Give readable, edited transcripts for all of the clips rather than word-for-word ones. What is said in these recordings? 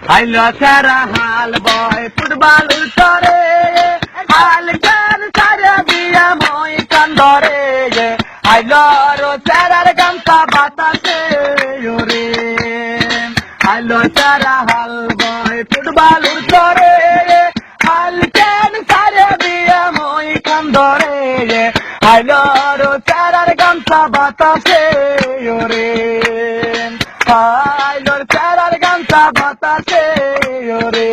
হাইলো সারা হাল বয় ফুটবল করে হাল গান সারা দিয়া মই কান্দরে হাইলো রো সারার গামছা বাতাসে ওরে হাইলো সারা হাল বয় ফুটবল করে হাল গান সারা দিয়া মই কান্দরে হাইলো রো সারার গামছা বাতাসে ওরে হাইলোর সারার গামছা বাতাসে ওরে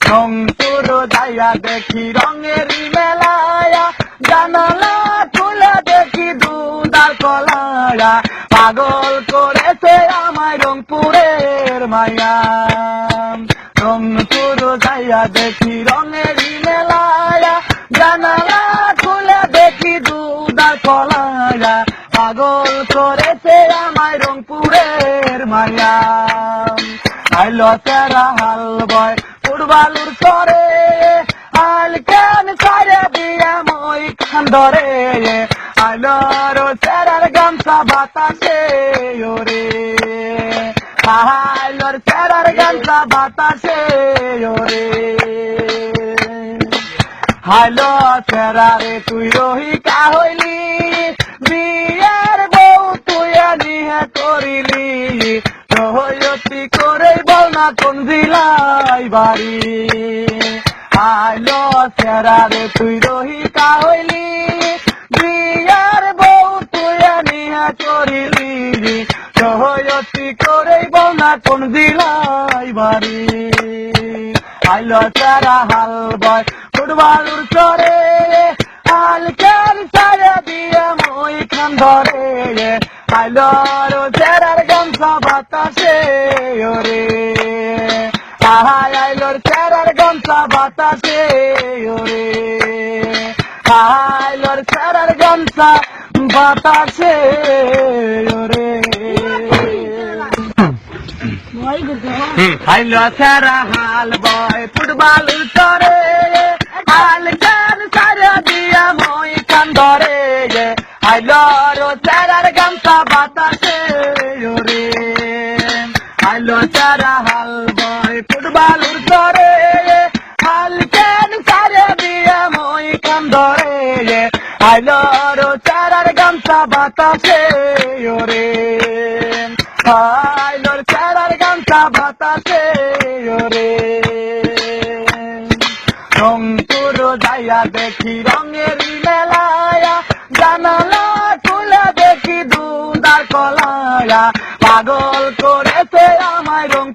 রংপুর যাইয়া দেখি রঙের মেলায়া জানালা খুলে দেখি দুধার কলায়া পাগল করেছে আমায় রংপুরের মায়া রংপুর যাইয়া দেখি রঙের মেলায়া জানালা খুলে দেখি দুধার কলায়া পাগল করেছে আমায় রংপুরের মায়া আইলো সারা হাল বয় ফুটবলুর করে হাল কেন সারে দিয়ে মই কান্দরে আইলো রো সারার গামছা বাতাসে ওরে আইলোর সারার গামছা বাতাসে ওরে হাইলো সারারে তুই রহিকা হইলি বিয়ের বউ তুই নিহে করিলি সহয়তি করে বল না কোন জেলায় বাড়ি আইলো সেরারে তুই রহিকা হইলি বিয়ের বউ তুই নিহে করিলি সহয়তি করে বল না কোন জেলায় বাড়ি আইলো সারা হাল বয় ফুটবলুর করে হাল কেন সারা দিয়ে মই কান্দরে আইলো রো সারার গামছা বাতাসে ওরে আইলোর সারার গামছা বাতাসে ওরে আইলোর সারার গামছা বাতাসে ওরে হাইলো সারা হাল বয় ফুটবল করে হাল গান সারা দিয়া মই কান্দরে হাইলো রো সারার গামছা বাতাসে ওরে হাইলো সারা হাল বয় ফুটবল করে হাল গান সারা দিয়া মই কান্দরে হাইলো রো সারার গামছা বাতাসে ওরে হাইলোর সারার গামছা বাতাসে ওরে রংপুর যাইয়া দেখি রঙের মেলায়া জানালা খুলে দেখি দুধার কলায়া পাগল করেছে আমায় রং